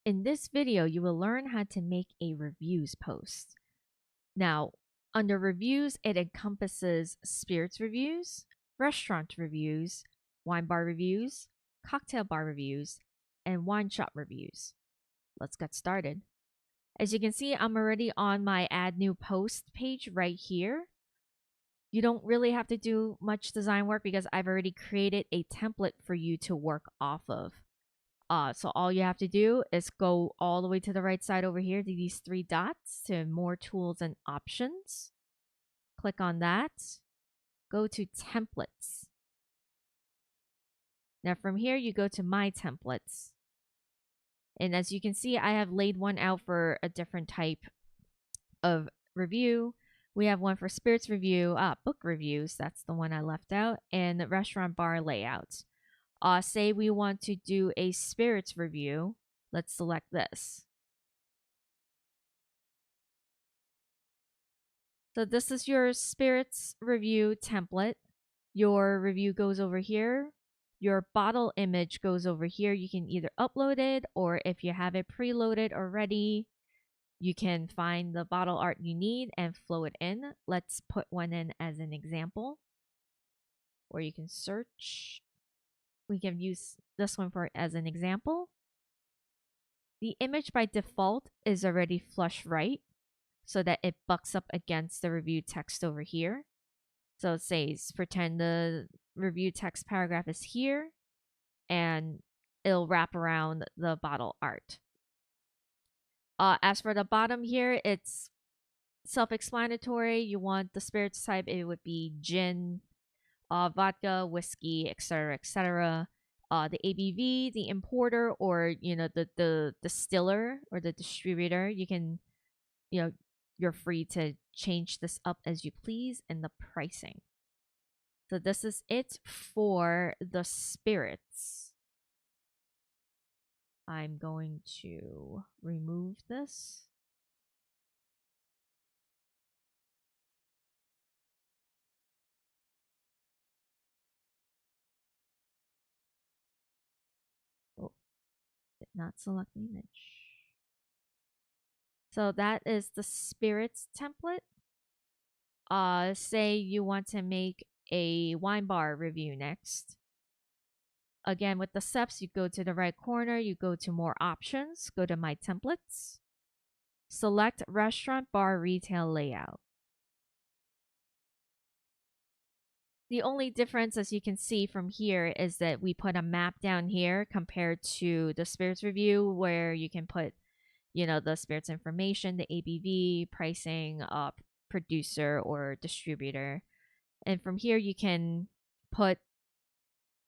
In this video, you will learn how to make a reviews post. Now, under reviews, it encompasses spirits reviews, restaurant reviews, wine bar reviews, cocktail bar reviews, and wine shop reviews. Let's get started. As you can see, I'm already on my add new post page right here. You don't really have to do much design work because I've already created a template for you to work off of. So all you have to do is go all the way to the right side over here to these three dots to more tools and options. Click on that. Go to templates. Now from here, you go to my templates. And as you can see, I have laid one out for a different type of review. We have one for spirits review, book reviews. That's the one I left out. And the restaurant bar layouts. Say we want to do a spirits review. Let's select this. So this is your spirits review template. Your review goes over here. Your bottle image goes over here. You can either upload it, or if you have it preloaded already, you can find the bottle art you need and flow it in. Let's put one in as an example. Or you can search. We can use this one for as an example. The image by default is already flush right, so that it bucks up against the review text over here. So it says, pretend the review text paragraph is here, and it'll wrap around the bottle art. As for the bottom here, it's self-explanatory. You want the spirits type, it would be gin, vodka, whiskey, etc., etc. The ABV, the importer, or the distiller or the distributor. You can, you're free to change this up as you please, and the pricing. So this is it for the spirits. I'm going to remove this. Oh, did not select the image. So that is the spirits template. Say you want to make a wine bar review next. Again, with the steps, you go to the right corner, you go to more options, go to my templates, select restaurant bar retail layout. The only difference, as you can see from here, is that we put a map down here compared to the spirits review, where you can put, the spirits information, the ABV, pricing, producer or distributor. And from here, you can put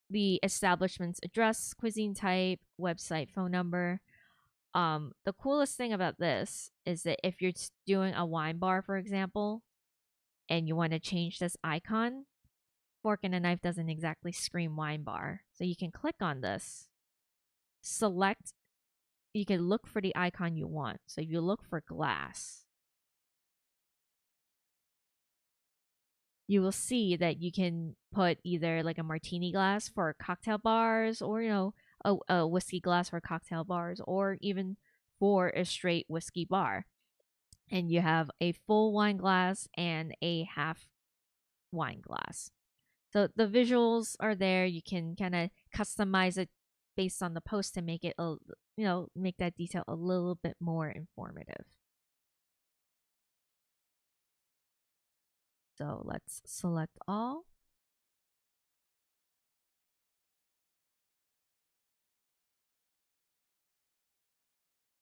the establishment's address, cuisine type, website, phone number. The coolest thing about this is that if you're doing a wine bar, for example, and you want to change this icon, fork and a knife doesn't exactly scream wine bar. So you can click on this, select, you can look for the icon you want. So if you look for glass, you will see that you can put either like a martini glass for cocktail bars, or a whiskey glass for cocktail bars, or even for a straight whiskey bar. And you have a full wine glass and a half wine glass. So the visuals are there. You can kind of customize it based on the post to make it make that detail a little bit more informative. So let's select all.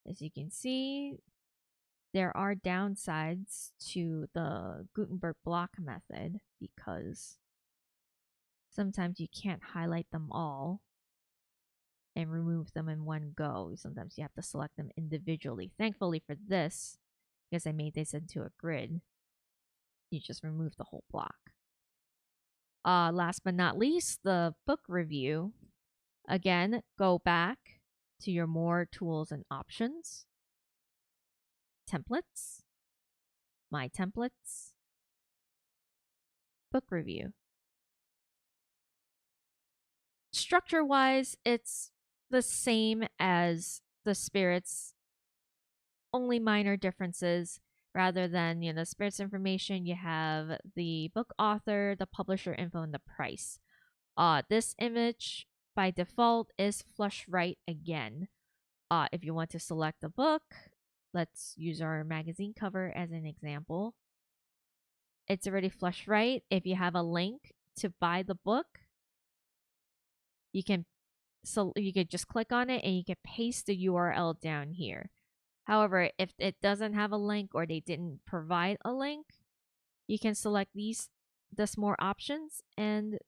As you can see, there are downsides to the Gutenberg block method because sometimes you can't highlight them all and remove them in one go. Sometimes you have to select them individually. Thankfully for this, because I made this into a grid, you just remove the whole block. Last but not least, the book review. Again, go back to your more tools and options, templates, my templates, book review. Structure-wise, it's the same as the spirits, only minor differences. Rather than, spirits information, you have the book author, the publisher info, and the price. This image by default is flush right again. If you want to select a book, let's use our magazine cover as an example. It's already flush right. If you have a link to buy the book, you can just click on it and you can paste the URL down here. However, if it doesn't have a link or they didn't provide a link, you can select this more options and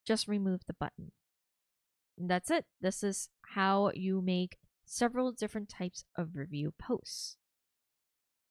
just remove the button. And that's it. This is how you make several different types of review posts.